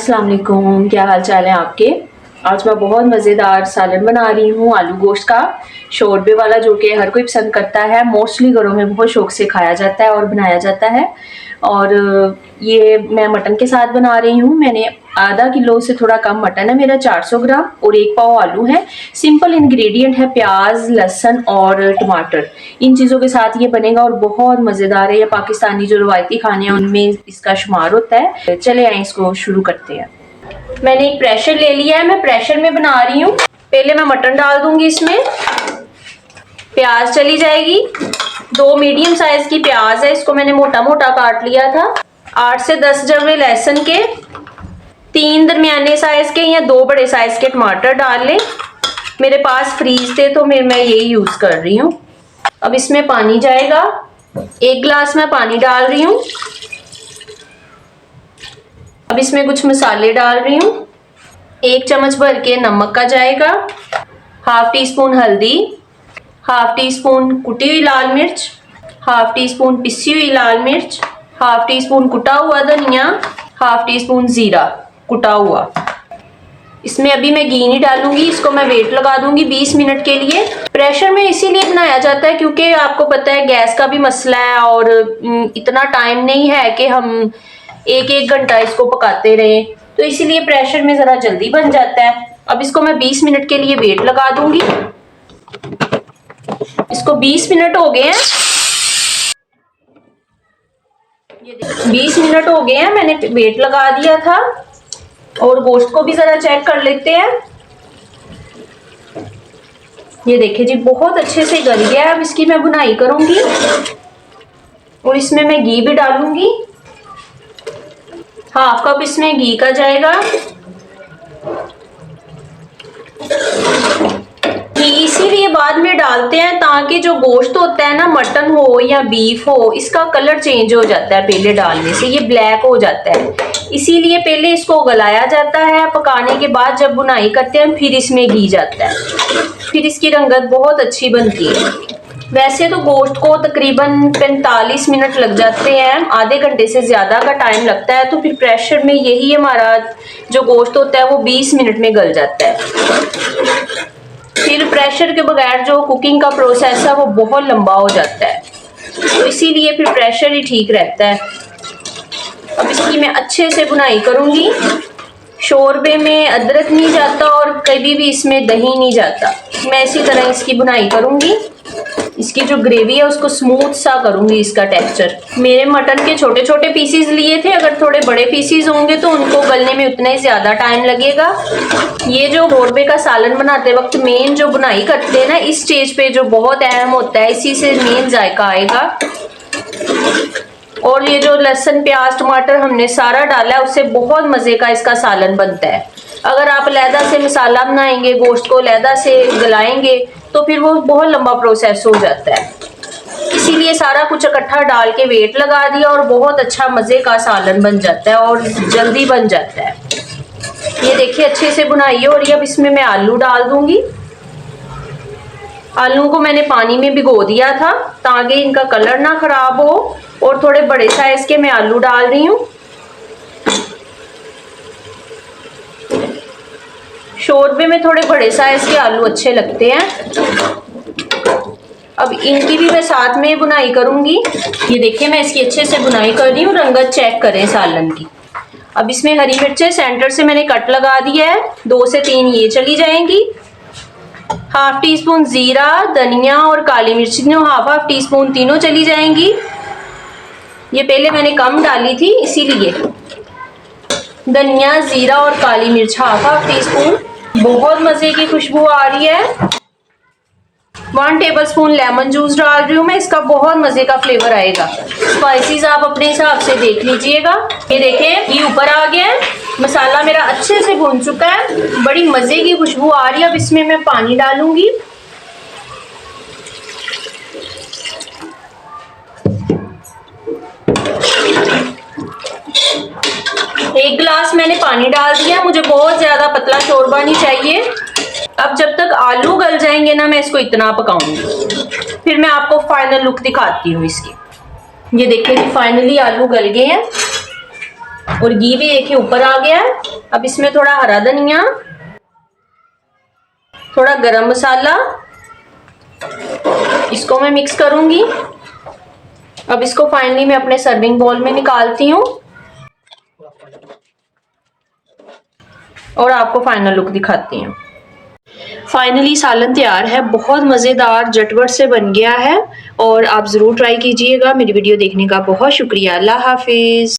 अस्सलाम वालेकुम, क्या हाल चाल है आपके। आज मैं बहुत मज़ेदार सालन बना रही हूँ आलू गोश्त का शोरबे वाला, जो कि हर कोई पसंद करता है। मोस्टली घरों में बहुत शौक से खाया जाता है और बनाया जाता है। और ये मैं मटन के साथ बना रही हूँ। मैंने आधा किलो से थोड़ा कम मटन है मेरा, 400 ग्राम, और 1 पाव आलू है। सिंपल इंग्रेडिएंट है प्याज, लहसुन और टमाटर। इन चीज़ों के साथ ये बनेगा और बहुत मज़ेदार है। ये पाकिस्तानी जो रवायती खाने हैं उनमें इसका शुमार होता है। चले आए इसको शुरू करते हैं। मैंने एक प्रेशर ले लिया है, मैं प्रेशर में बना रही हूँ। पहले मैं मटन डाल दूंगी इसमें, प्याज चली जाएगी। 2 मीडियम साइज की प्याज है, इसको मैंने मोटा मोटा काट लिया था। 8 से 10 जर्रे लहसुन के, 3 दरमियाने साइज के या 2 बड़े साइज के टमाटर डाल लें। मेरे पास फ्रीज थे तो मैं यही यूज कर रही हूँ। अब इसमें पानी जाएगा, 1 गिलास मैं पानी डाल रही हूँ। अब इसमें कुछ मसाले डाल रही हूँ। 1 चम्मच भर के नमक का जाएगा, हाफ टी स्पून हल्दी, हाफ टी स्पून कुटी हुई लाल मिर्च, हाफ टी स्पून पिसी हुई लाल मिर्च, हाफ टी स्पून कुटा हुआ धनिया, हाफ टी स्पून जीरा कुटा हुआ। इसमें अभी मैं घी नहीं डालूंगी, इसको मैं वेट लगा दूंगी 20 मिनट के लिए। प्रेशर में इसीलिए बनाया जाता है क्योंकि आपको पता है गैस का भी मसला है और इतना टाइम नहीं है कि हम 1-1 घंटा इसको पकाते रहे, तो इसीलिए प्रेशर में जरा जल्दी बन जाता है। अब इसको मैं 20 मिनट के लिए वेट लगा दूंगी। इसको 20 मिनट हो गए हैं, ये 20 मिनट हो गए हैं, मैंने वेट लगा दिया था। और गोश्त को भी जरा चेक कर लेते हैं। ये देखिए जी, बहुत अच्छे से गल गया है। अब इसकी मैं बुनाई करूंगी और इसमें मैं घी भी डालूंगी। हाफ कप इसमें घी का जाएगा। घी इसीलिए बाद में डालते हैं ताकि जो गोश्त होता है ना, मटन हो या बीफ हो, इसका कलर चेंज हो जाता है पहले डालने से, ये ब्लैक हो जाता है। इसीलिए पहले इसको गलाया जाता है। पकाने के बाद जब बुनाई करते हैं फिर इसमें घी जाता है, फिर इसकी रंगत बहुत अच्छी बनती है। वैसे तो गोश्त को तकरीबन 45 मिनट लग जाते हैं, आधे घंटे से ज़्यादा का टाइम लगता है। तो फिर प्रेशर में यही हमारा जो गोश्त होता है वो 20 मिनट में गल जाता है। फिर प्रेशर के बगैर जो कुकिंग का प्रोसेस है वो बहुत लंबा हो जाता है, तो इसीलिए फिर प्रेशर ही ठीक रहता है। अब इसकी मैं अच्छे से बुनाई करूंगी। शोरबे में अदरक नहीं जाता और कभी भी इसमें दही नहीं जाता। मैं इसी तरह इसकी बुनाई करूंगी। इसकी जो ग्रेवी है उसको स्मूथ सा करूंगी, इसका टेक्सचर। मेरे मटन के छोटे छोटे पीसीज लिए थे, अगर थोड़े बड़े पीसीज होंगे तो उनको गलने में उतना ही ज्यादा टाइम लगेगा। ये जो शोरबे का सालन बनाते वक्त मेन जो बुनाई करते हैं ना, इस स्टेज पे जो बहुत अहम होता है, इसी से मेन जायका आएगा। और ये जो लहसुन प्याज टमाटर हमने सारा डाला है, उससे बहुत मजे का इसका सालन बनता है। अगर आप अलहदा से मसाला बनाएंगे, गोश्त को अलहदा से गलाएंगे, तो फिर वो बहुत लंबा प्रोसेस हो जाता है। इसीलिए सारा कुछ इकट्ठा डाल के वेट लगा दिया और बहुत अच्छा मजे का सालन बन जाता है और जल्दी बन जाता है। ये देखिए अच्छे से बुनाई हो रही है। अब इसमें मैं आलू डाल दूंगी। आलू को मैंने पानी में भिगो दिया था ताकि इनका कलर ना खराब हो, और थोड़े बड़े साइज के मैं आलू डाल रही हूँ। शोरबे में थोड़े बड़े साइज के आलू अच्छे लगते हैं। अब इनकी भी मैं साथ में बुनाई करूंगी। ये देखिए मैं इसकी अच्छे से बुनाई कर रही हूँ, रंगत चेक करें सालन की। अब इसमें हरी मिर्चें सेंटर से मैंने कट लगा दिया है, 2 से 3 ये चली जाएंगी। हाफ टी स्पून जीरा, धनिया और काली मिर्च हाफ टी स्पून तीनों चली जाएंगी। ये पहले मैंने कम डाली थी इसीलिए। धनिया, जीरा और काली मिर्च हाफ टी स्पून। बहुत मजे की खुशबू आ रही है। 1 टेबलस्पून लेमन जूस डाल रही हूँ मैं, इसका बहुत मजे का फ्लेवर आएगा। स्पाइसेस आप अपने हिसाब से देख लीजिएगा। ये देखें ये ऊपर आ गया है, मसाला मेरा अच्छे से भून चुका है, बड़ी मजे की खुशबू आ रही है। अब इसमें मैं पानी डालूंगी। एक गिलास मैंने पानी डाल दिया, मुझे बहुत ज्यादा पतला शोरबा नहीं चाहिए। अब जब तक आलू गल जाएंगे ना, मैं इसको इतना पकाऊंगी, फिर मैं आपको फाइनल लुक दिखाती हूँ इसकी। ये देखिए कि फाइनली आलू गल गए हैं। और घी भी देखिए ऊपर आ गया है। अब इसमें थोड़ा हरा धनिया, थोड़ा गरम मसाला, इसको मैं मिक्स करूंगी। अब इसको फाइनली मैं अपने सर्विंग बाउल में निकालती हूँ और आपको फाइनल लुक दिखाती हूँ। फाइनली सालन तैयार है, बहुत मज़ेदार झटपट से बन गया है और आप ज़रूर ट्राई कीजिएगा। मेरी वीडियो देखने का बहुत शुक्रिया। अल्लाह हाफिज़।